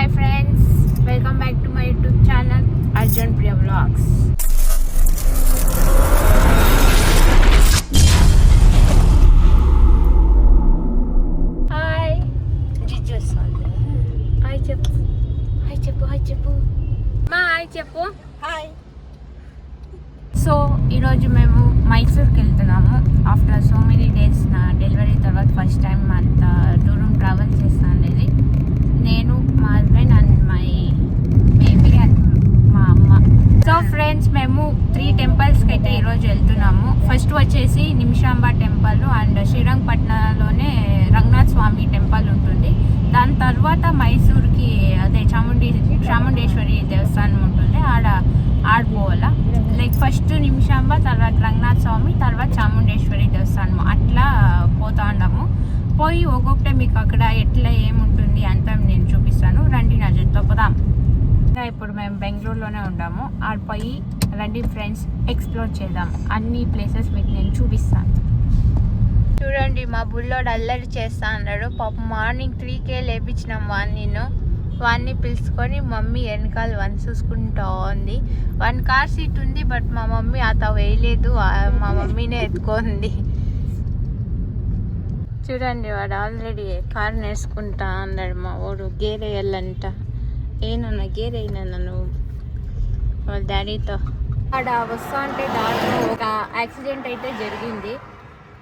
Hi friends, welcome back to my YouTube channel Arjun Priya Vlogs. Hi, Jiju Sunday. Hi Cheppu. Hi Cheppu. Hi Cheppu. Ma hi Cheppu. Hi. So ఈరోజు మేము మైసూర్కి వెళ్తున్నాము. After so many days నా delivery తర్వాత first time అంత దూరం travel చేస్తాను అనేది నేను, మా husband and my baby and మా అమ్మ. సో ఫ్రెండ్స్, మేము 3 టెంపుల్స్కి అయితే ఈరోజు వెళ్తున్నాము. ఫస్ట్ వచ్చేసి నిమిషాంబ టెంపుల్ అండ్ శ్రీరంగపట్నంలోనే రంగనాథ్ స్వామి టెంపుల్ ఉంటుంది. దాని తర్వాత మైసూర్కి అదే చాముండేశ్వరి దేవస్థానం ఉంటుంది, ఆడిపోవాలా. లైక్ ఫస్ట్ నిమిషాంబ, తర్వాత రంగనాథ్ స్వామి, తర్వాత చాముండేశ్వరి దేవస్థానం అట్లా పోతా ఉన్నాము. పోయి ఒక్కొక్కటే మీకు అక్కడ ఎట్లా ఏముంటుంది అంతా నేను చూపిస్తాను. రండి నా జట్తో పోదాం. ఇప్పుడు మేము బెంగళూరులోనే ఉన్నాము. ఆడిపోయి రండి ఫ్రెండ్స్ ఎక్స్ప్లోర్ చేద్దాం. అన్ని ప్లేసెస్ మీకు నేను చూపిస్తాను. చూడండి, మా బుల్లోడు అల్లరి చేస్తా అన్నాడు. పాప మార్నింగ్ 3కే లేపించినాం వాన్ని పిలుచుకొని మమ్మీ వెనకాల వన్ చూసుకుంటా ఉంది. 1 కార్ సీట్ ఉంది, బట్ మా మమ్మీ అత వేయలేదు, మా మమ్మీనే ఎత్తుకుంది. చూడండి, వాడు ఆల్రెడీ కార్ నేర్చుకుంటా అన్నాడు. మా వాడు గేర్ వేయాలంట. ఏనన్నా గేర్ అయినా నువ్వు వాళ్ళ డాడీతో. ఆడ వస్తా అంటే దాంట్లో ఒక యాక్సిడెంట్ అయితే జరిగింది.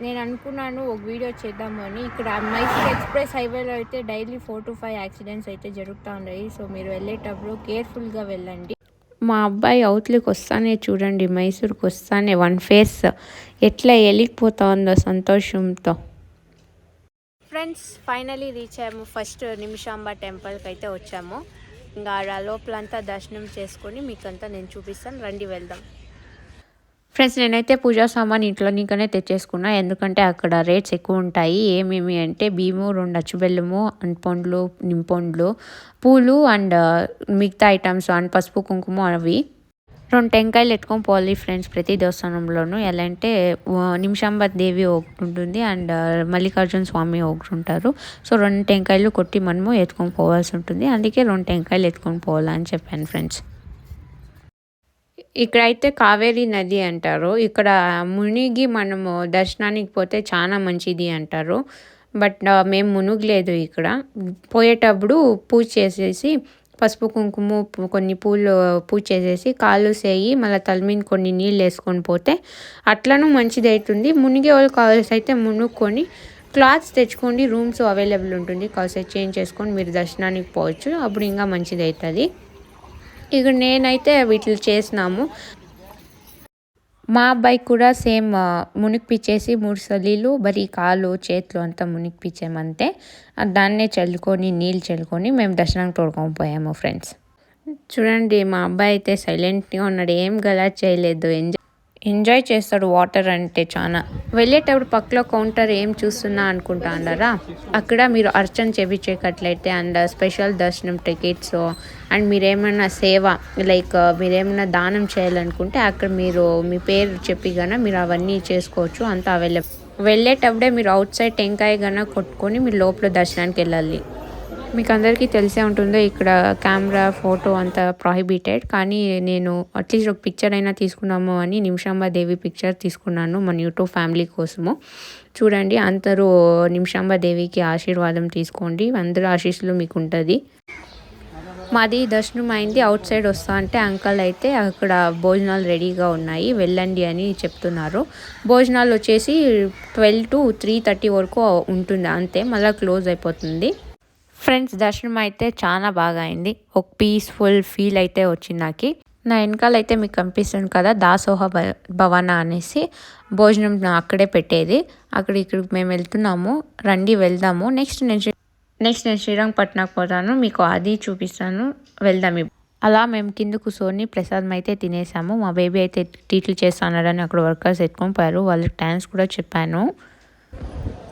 నేను అనుకున్నాను ఒక వీడియో చేద్దాము అని. ఇక్కడ మైసూర్ ఎక్స్ప్రెస్ హైవేలో అయితే డైలీ 4 to 5 యాక్సిడెంట్స్ అయితే జరుగుతూ ఉన్నాయి. సో మీరు వెళ్ళేటప్పుడు కేర్ఫుల్గా వెళ్ళండి. మా అబ్బాయి అవుట్లోకి వస్తానే చూడండి, మైసూర్కి వస్తానే 1 ఫేస్ ఎట్లా వెళ్ళిపోతా ఉందో సంతోషంతో. ఫ్రెండ్స్, ఫైనలీ రీచ్ అయ్యాము. ఫస్ట్ నిమిషాంబ టెంపుల్కి అయితే వచ్చాము. ఇంకా ఆడ లోపలంతా దర్శనం చేసుకొని మీకంతా నేను చూపిస్తాను. రండి వెళ్దాం. ఫ్రెండ్స్, నేనైతే పూజా సామాన్ ఇంట్లో నీకనే తెచ్చేసుకున్నా. ఎందుకంటే అక్కడ రేట్స్ ఎక్కువ ఉంటాయి. ఏమేమి అంటే బియ్యము, 2 అచ్చుబెల్లము, పండ్లు, నింపండ్లు, పూలు అండ్ మిగతా ఐటమ్స్ అండ్ పసుపు కుంకుమ అవి 2 టెంకాయలు ఎత్తుకొని పోవాలి ఫ్రెండ్స్ ప్రతి దేవస్థానంలోనూ. ఎలా అంటే నిమిషాంబ దేవి ఒకటి ఉంటుంది అండ్ మల్లికార్జున స్వామి ఒకటి ఉంటారు. సో 2 టెంకాయలు కొట్టి మనము ఎత్తుకొని పోవాల్సి ఉంటుంది. అందుకే 2 టెంకాయలు ఎత్తుకొని పోవాలని చెప్పాను ఫ్రెండ్స్. ఇక్కడైతే కావేరీ నది అంటారు. ఇక్కడ మునిగి మనము దర్శనానికి పోతే చాలా మంచిది అంటారు. బట్ మేము మునుగలేదు. ఇక్కడ పోయేటప్పుడు పూజ చేసేసి పసుపు కుంకుమ కొన్ని పూలు పూజ చేసేసి కాళ్ళు సేయి మళ్ళీ తలమీద కొన్ని నీళ్ళు వేసుకొని పోతే అట్లనూ మంచిది అవుతుంది. మునిగే వాళ్ళు కావాల్సి అయితే మునుక్కొని క్లాత్స్ తెచ్చుకోండి. రూమ్స్ అవైలబుల్ ఉంటుంది. కావాల్సి చేంజ్ చేసుకొని మీరు దర్శనానికి పోవచ్చు. అప్పుడు ఇంకా మంచిది అవుతుంది. ఇక్కడ నేనైతే వీటిని చేసినాము. మా అబ్బాయికి కూడా సేమ్ మునిగిపిచ్చేసి 3 సలీలు బరీ కాలు చేతులు అంతా మునిగిపిచ్చామంతే. దాన్నే చల్లుకొని నీళ్ళు చల్లుకొని మేము దర్శనానికి తోడుకొని పోయాము ఫ్రెండ్స్. చూడండి, మా అబ్బాయి అయితే సైలెంట్గా ఉన్నాడు. ఏం గలాట్ చేయలేదు. ఎంజాయ్ చేస్తాడు వాటర్ అంటే చాలా. వెళ్ళేటప్పుడు పక్కలో కౌంటర్ ఏం చూస్తున్నా అనుకుంటా అన్నారా, అక్కడ మీరు అర్చన చేయించేటట్లయితే అండ్ స్పెషల్ దర్శనం టికెట్స్ అండ్ మీరేమైనా సేవ లైక్ మీరేమైనా దానం చేయాలనుకుంటే అక్కడ మీరు మీ పేరు చెప్పి గన మీరు అవన్నీ చేసుకోవచ్చు. అంతా అవైలబుల్. వెళ్ళేటప్పుడే మీరు అవుట్ సైడ్ టెంకాయ గన కొట్టుకొని మీరు లోపల దర్శనానికి వెళ్ళాలి. మీకు అందరికీ తెలిసే ఉంటుందో ఇక్కడ కెమెరా ఫోటో అంతా ప్రాహిబిటెడ్. కానీ నేను అట్లీస్ట్ ఒక పిక్చర్ అయినా తీసుకున్నాము అని నిమిషాంబ దేవి పిక్చర్ తీసుకున్నాను మన యూట్యూబ్ ఫ్యామిలీ కోసము. చూడండి, అందరూ నిమిషాంబ దేవికి ఆశీర్వాదం తీసుకోండి. అందరూ ఆశీస్సులు మీకు ఉంటుంది. మాది దర్శనం అయింది. అవుట్ సైడ్ వస్తా అంటే అంకల్ అయితే అక్కడ భోజనాలు రెడీగా ఉన్నాయి, వెళ్ళండి అని చెప్తున్నారు. భోజనాలు వచ్చేసి 12 to 3:30 వరకు ఉంటుంది అంతే, మళ్ళీ క్లోజ్ అయిపోతుంది. ఫ్రెండ్స్, దర్శనం అయితే చాలా బాగా అయింది. ఒక పీస్ఫుల్ ఫీల్ అయితే వచ్చింది నాకు. నా వెనకాల అయితే మీకు కనిపిస్తుంది కదా దాసోహ భవన అనేసి భోజనం అక్కడే పెట్టేది. ఇక్కడికి మేము వెళ్తున్నాము. రండి వెళ్దాము. నెక్స్ట్ నేను శ్రీరంగపట్నంకి పోతాను, మీకు అది చూపిస్తాను. వెళ్దాం. అలా మేము కింద కూర్చొని ప్రసాదం అయితే తినేసాము. మా బేబీ అయితే టీట్లు చేస్తున్నాడని అక్కడ వర్కర్స్ ఎత్తుకొని పోయారు. వాళ్ళకి థ్యాంక్స్ కూడా చెప్పాను.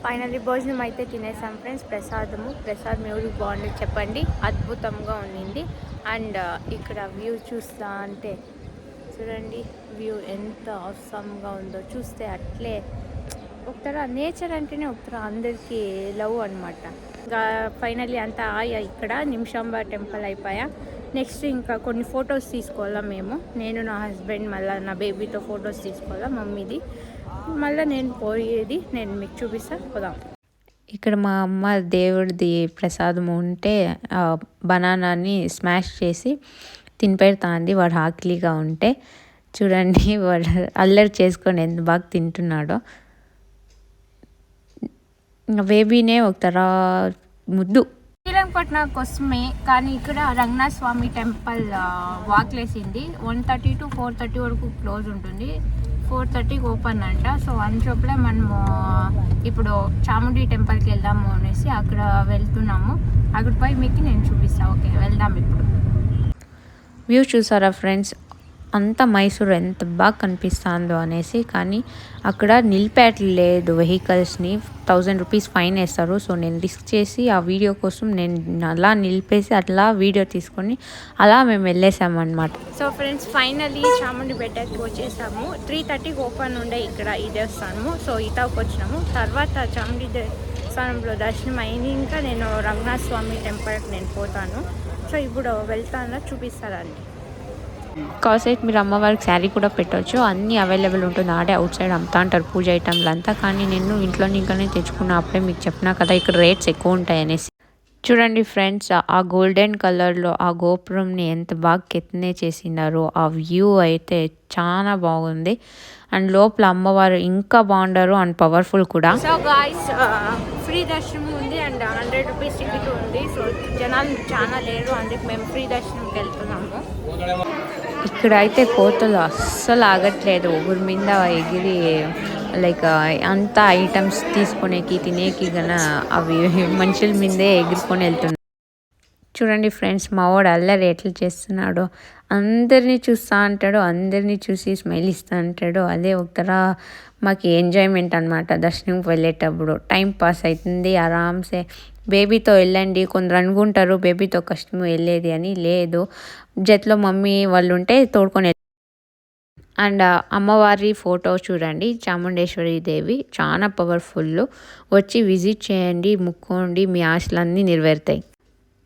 ఫైనల్లీ భోజనం అయితే తినేసాం ఫ్రెండ్స్. ప్రసాదం ఎవరికి బాగుంది చెప్పండి. అద్భుతంగా ఉండింది. అండ్ ఇక్కడ వ్యూ చూస్తా అంటే చూడండి, వ్యూ ఎంత అవసరంగా ఉందో. చూస్తే అట్లే ఒకతర నేచర్ అంటేనే ఒకతర అందరికీ లవ్ అనమాట. ఇంకా ఫైనల్లీ అంతా ఇక్కడ నిమిషాంబ టెంపుల్ అయిపోయా. నెక్స్ట్ ఇంకా కొన్ని ఫొటోస్ తీసుకోవాలా మేము, నేను నా హస్బెండ్, మళ్ళీ నా బేబీతో ఫొటోస్ తీసుకోవాలా మమ్మీది. మళ్ళీ నేను పోయేది నేను మీకు చూపిస్తాను, పోదాం. ఇక్కడ మా అమ్మ దేవుడిది ప్రసాదం ఉంటే బనానాని స్మాష్ చేసి తినిపెడతాంది వాడు ఆకలిగా ఉంటే. చూడండి వాడు అల్లరి చేసుకొని ఎంత బాగా తింటున్నాడో. ఇంకా బేబీనే ఒక తరా ముద్దు. శ్రీరంగపట్నం కోసమే, కానీ ఇక్కడ రంగనాథ స్వామి టెంపుల్ వాక్లేసింది 1:30 to 4:30 వరకు క్లోజ్ ఉంటుంది, 4:30కి ఓపెన్ అంట. సో అందులోపలే మనము ఇప్పుడు చాముండి టెంపుల్కి వెళ్దాము అనేసి అక్కడ వెళ్తున్నాము. అక్కడ పోయి మీకు నేను చూపిస్తాను. ఓకే, వెళ్దాం. ఇప్పుడు వ్యూ చూసారా ఫ్రెండ్స్, అంత మైసూర్ ఎంత బాగా కనిపిస్తుందో అనేసి. కానీ అక్కడ నిలిపేయట్లేదు వెహికల్స్ని, 1000 రూపీస్ ఫైన్ వేస్తారు. సో నేను రిస్క్ చేసి ఆ వీడియో కోసం నేను అలా నిలిపేసి అట్లా వీడియో తీసుకొని అలా మేము వెళ్ళేసామన్నమాట. సో ఫ్రెండ్స్ ఫైనలీ చాముండి బెట్టకి వచ్చేసాము. 3:30కి ఓపెన్ ఉండే ఇక్కడ ఈ దేవస్థానము. సో ఇటాకు వచ్చినాము. తర్వాత చాముండి దేవస్థానంలో దర్శనం అయింది. ఇంకా నేను రంగనాథ స్వామి టెంపుల్కి నేను పోతాను. సో ఇప్పుడు వెళ్తాను, చూపిస్తానండి. కాసేపు మీరు అమ్మవారికి శారీ కూడా పెట్టవచ్చు, అన్నీ అవైలబుల్ ఉంటుంది. ఆడే అవుట్ సైడ్ అమ్ముతా అంటారు పూజ ఐటమ్లు అంతా. కానీ నేను ఇంట్లో ఇంకానే తెచ్చుకున్న, అప్పుడే మీకు చెప్పినా కదా ఇక్కడ రేట్స్ ఎక్కువ ఉంటాయి అనేసి. చూడండి ఫ్రెండ్స్, ఆ గోల్డెన్ కలర్లో ఆ గోపురంని ఎంత బాగా కెత్తనే చేసినారో. ఆ వ్యూ అయితే చాలా బాగుంది. అండ్ లోపల అమ్మవారు ఇంకా బాగుండారు అండ్ పవర్ఫుల్ కూడా. సో గాయ్స్, ఫ్రీ దర్శనం ఉంది అండ్ 100 రూపీస్ టికెట్ ఉంది. సో జనాలు చాలా లేరు, అందుకు మేము ఫ్రీ దర్శనంకి వెళ్తున్నాము. ఇక్కడ అయితే కోతలు అస్సలు ఆగట్లేదు, ఊరి మీద ఎగిరి లైక్ అంతా ఐటమ్స్ తీసుకునేకి తినేకి గన అవి మనుషుల మీదే ఎగిరికొని వెళ్తున్నాయి. చూడండి ఫ్రెండ్స్, మా వాడు అల్లరి ఎట్లా చేస్తున్నాడో. అందరినీ చూస్తూ అంటాడు, అందరినీ చూసి స్మైల్ ఇస్తూ అంటాడు. అదే ఒకతర మాకు ఎంజాయ్మెంట్ అనమాట. దర్శనంకి వెళ్ళేటప్పుడు టైం పాస్ అవుతుంది ఆరామ్సే. బేబీతో వెళ్ళండి, కొందరు అనుకుంటారు బేబీతో కష్టము వెళ్ళేది అని. లేదు, జట్లో మమ్మీ వాళ్ళు ఉంటే తోడుకొని. అండ్ అమ్మవారి ఫోటో చూడండి, చాముండేశ్వరి దేవి చాలా పవర్ఫుల్. వచ్చి విజిట్ చేయండి, ముక్కోండి, మీ ఆశలన్నీ నెరవేరుతాయి.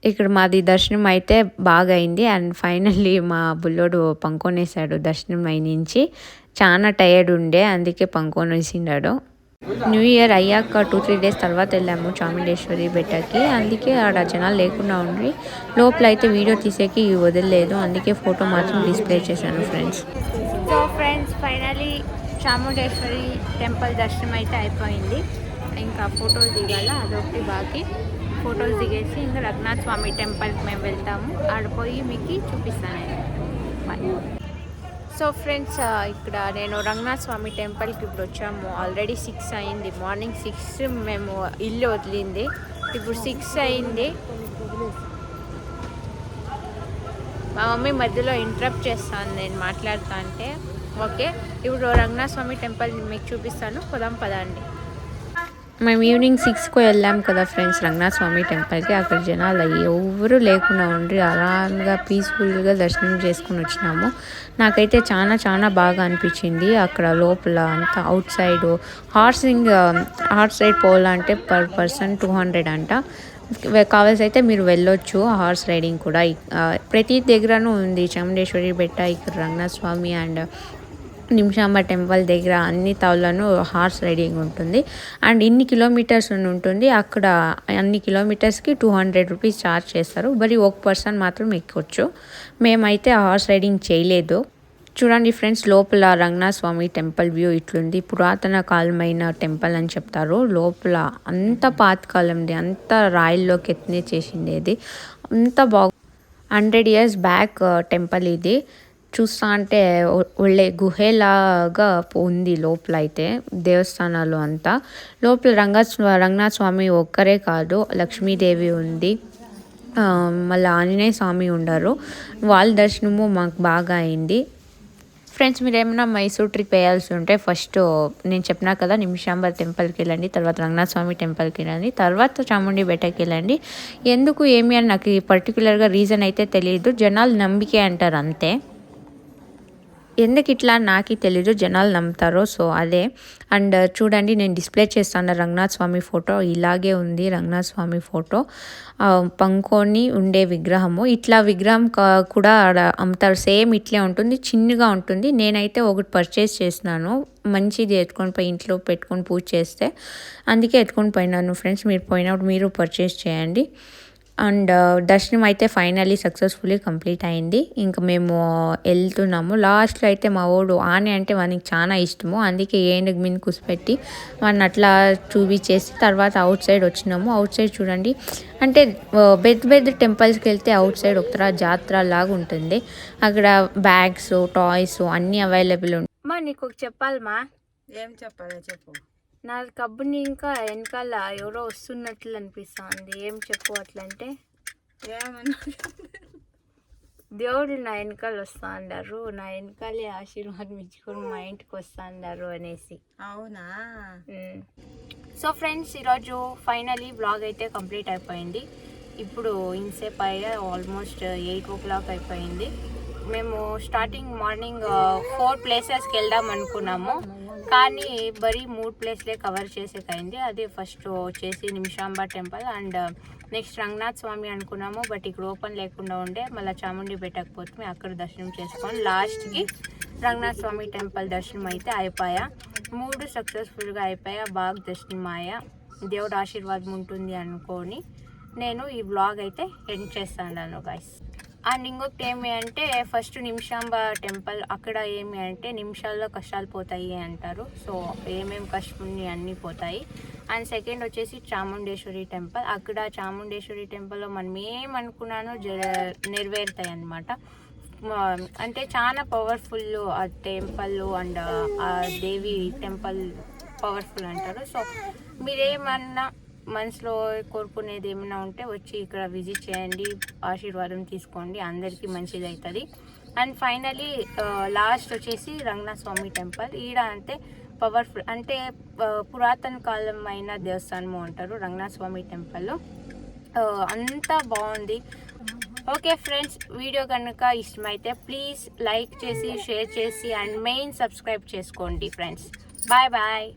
ఇక్కడ మాది దర్శనం అయితే బాగా అయింది. అండ్ ఫైనల్లీ మా బుల్లోడు పంకొనేసాడు దర్శనం అయినుంచి. చాలా టైర్డ్ ఉండే, అందుకే పంకొనేసిండాడు. న్యూ ఇయర్ అయ్యాక 2-3 డేస్ తర్వాత వెళ్ళాము చాముండేశ్వరి బెట్టకి. అందుకే ఆడ జనాలు లేకుండా ఉండి లోపల అయితే వీడియో తీసేకి వదలలేదు, అందుకే ఫోటో మాత్రం డిస్ప్లే చేశాను friends. So friends finally Chamundeshwari temple దర్శనం అయితే అయిపోయింది. ఇంకా ఫోటోలు దిగాల, అదొకటి బాకీ. ఫొటోస్ దిగేసి ఇంకా రంగనాథ స్వామి టెంపుల్కి మేము వెళ్తాము. ఆడిపోయి మీకు చూపిస్తాను. బాయ్. సో ఫ్రెండ్స్, ఇక్కడ నేను రంగనాథ స్వామి టెంపుల్కి ఇప్పుడు వచ్చాము. ఆల్రెడీ 6 అయింది, మార్నింగ్ 6 మేము ఇల్లు వదిలింది. ఇప్పుడు 6 అయింది. మా మమ్మీ మధ్యలో ఇంటరప్ట్ చేస్తాను నేను మాట్లాడుతా అంటే. ఓకే, ఇప్పుడు రంగనాథ స్వామి టెంపుల్ మీకు చూపిస్తాను, పోదాం పదండి. మేము ఈవినింగ్ 6కు వెళ్ళాం కదా ఫ్రెండ్స్ రంగనాథ స్వామి టెంపుల్కి. అక్కడ జనాలు ఎవరు లేకుండా ఉండి ఆరామ్గా పీస్ఫుల్గా దర్శనం చేసుకుని వచ్చినాము. నాకైతే చాలా బాగా అనిపించింది. అక్కడ లోపల అంతా అవుట్ సైడ్ హార్స్ రైడ్ పోవాలంటే పర్ పర్సన్ 200 అంట. కావాల్సి అయితే మీరు వెళ్ళొచ్చు. హార్స్ రైడింగ్ కూడా ప్రతి దగ్గరనూ ఉంది. చాముండేశ్వరి బెట్ట, ఇక్కడ రంగనాథ స్వామి అండ్ నిమిషాంబ టెంపుల్ దగ్గర అన్ని తావులను హార్స్ రైడింగ్ ఉంటుంది. అండ్ ఇన్ని కిలోమీటర్స్ ఉంటుంది. అక్కడ అన్ని కిలోమీటర్స్కి 200 రూపీస్ ఛార్జ్ చేస్తారు. మరి ఒక పర్సన్ మాత్రం ఎక్కొచ్చు. మేమైతే హార్స్ రైడింగ్ చేయలేదు. చూడండి ఫ్రెండ్స్, లోపల రంగనాథ స్వామి టెంపుల్ వ్యూ ఇట్లుంది. పురాతన కాలమైన టెంపుల్ అని చెప్తారు. లోపల అంత పాతకాలంది, అంత రాయిల్లోకి ఎత్తునే చేసిండేది. అంత 100 years బ్యాక్ టెంపుల్ ఇది. చూస్తా అంటే ఒళ్ళే గుహేలాగా ఉంది లోపల అయితే దేవస్థానాలు అంతా. లోపల రంగనాథ స్వామి ఒక్కరే కాదు, లక్ష్మీదేవి ఉంది, మళ్ళీ ఆంజనేయ స్వామి ఉన్నారు. వాళ్ళ దర్శనము మాకు బాగా అయింది. ఫ్రెండ్స్, మీరు ఏమైనా మైసూర్ ట్రిప్ వేయాల్సి ఉంటే ఫస్ట్ నేను చెప్పినా కదా నిమిషాంబ టెంపుల్కి వెళ్ళండి, తర్వాత రంగనాథ స్వామి టెంపుల్కి వెళ్ళండి, తర్వాత చాముండి బెట్టకి వెళ్ళండి. ఎందుకు ఏమి అని నాకు పర్టికులర్గా రీజన్ అయితే తెలియదు. జనాలు నమ్మికే అంటారు అంతే. ఎందుకు ఇట్లా నాకు తెలీదు, జనాలు నమ్ముతారు. సో అదే. అండ్ చూడండి నేను డిస్ప్లే చేస్తాను రంగనాథ స్వామి ఫోటో. ఇలాగే ఉంది రంగనాథ స్వామి ఫోటో, పంకొని ఉండే విగ్రహము. ఇట్లా విగ్రహం కూడా అమ్ముతారు, సేమ్ ఇట్లే ఉంటుంది, చిన్నగా ఉంటుంది. నేనైతే ఒకటి పర్చేస్ చేసినాను, మంచిది, ఎత్తుకొని పోయి ఇంట్లో పెట్టుకొని పూజ చేస్తే, అందుకే ఎత్తుకొని పోయినాను ఫ్రెండ్స్. మీరు పోయినప్పుడు మీరు పర్చేస్ చేయండి. అండ్ దర్శనం అయితే ఫైనల్లీ సక్సెస్ఫుల్లీ కంప్లీట్ అయింది. ఇంకా మేము వెళ్తున్నాము. లాస్ట్లో అయితే మా వాడు ఆనే అంటే వానికి చాలా ఇష్టము, అందుకే ఏనుగు మీద కూర్చోపెట్టి వాడిని అట్లా చూపించేసి తర్వాత అవుట్ సైడ్ వచ్చినాము. అవుట్ సైడ్ చూడండి, అంటే పెద్ద టెంపుల్స్కి వెళ్తే అవుట్ సైడ్ ఒక జాతర లాగా ఉంటుంది. అక్కడ బ్యాగ్స్, టాయ్స్ అన్నీ అవైలబుల్ ఉంటాయి. మా నీకు చెప్పాలమ్మా. ఏం చెప్పాలి చెప్పు. నా కబ్బుని ఇంకా వెనకాల ఎవరో వస్తున్నట్లు అనిపిస్తుంది. ఏం చెప్పు అట్లంటే? ఏమన్నా దేవుడు నా వెనకాల వస్తా అన్నారు, నా వెనకాలే ఆశీర్వాదం ఇచ్చుకొని మా ఇంటికి వస్తా అన్నారు అనేసి. అవునా? సో ఫ్రెండ్స్, ఈరోజు ఫైనలీ బ్లాగ్ అయితే కంప్లీట్ అయిపోయింది. ఇప్పుడు ఇన్సేపు అయ్యా, ఆల్మోస్ట్ 8 o'clock అయిపోయింది. మేము స్టార్టింగ్ మార్నింగ్ 4 places వెళ్దాం అనుకున్నాము, కానీ బరీ 3 places కవర్ చేసేకైంది. అది ఫస్ట్ వచ్చేసి Nimishamba temple and next Ranganath Swamy అనుకున్నాము, బట్ ఇక్కడ ఓపెన్ లేకుండా ఉండే. మళ్ళీ చాముండి పెట్టకపోతే అక్కడ దర్శనం చేసుకొని లాస్ట్కి రంగనాథ్ స్వామి టెంపుల్ దర్శనం అయితే అయిపోయా. 3 సక్సెస్ఫుల్గా అయిపోయా, బాగా దర్శనం అయ్యా. దేవుడు ఆశీర్వాదం ఉంటుంది అనుకొని నేను ఈ బ్లాగ్ అయితే ఎండ్ చేస్తాను గైస్. అండ్ ఇంకొకటి ఏమి అంటే, ఫస్ట్ నిమిషాంబ టెంపుల్, అక్కడ ఏమి అంటే నిమిషాల్లో కష్టాలు పోతాయి అంటారు. సో ఏమేమి కష్టం ఉన్నాయి అన్నీ పోతాయి. అండ్ సెకండ్ వచ్చేసి చాముండేశ్వరి టెంపుల్. అక్కడ చాముండేశ్వరి టెంపుల్లో మనం ఏమనుకున్నానో నెరవేరుతాయి అన్నమాట. అంటే చాలా పవర్ఫుల్ ఆ టెంపుల్ అండ్ ఆ దేవి టెంపుల్ పవర్ఫుల్ అంటారు. సో మీరేమన్నా మనసులో కోరుకునేది ఏమైనా ఉంటే వచ్చి ఇక్కడ విజిట్ చేయండి, ఆశీర్వాదం తీసుకోండి, అందరికీ మంచిది అవుతుంది. అండ్ ఫైనలీ లాస్ట్ వచ్చేసి రంగనాథ స్వామి టెంపుల్. ఈడ అంటే పవర్ఫుల్, అంటే పురాతన కాలమైన దేవస్థానము అంటారు రంగనాథ స్వామి టెంపుల్. అంతా బాగుంది. ఓకే ఫ్రెండ్స్, వీడియో కనుక ఇష్టమైతే ప్లీజ్ లైక్ చేసి, షేర్ చేసి అండ్ మెయిన్ సబ్స్క్రైబ్ చేసుకోండి ఫ్రెండ్స్. Bye bye.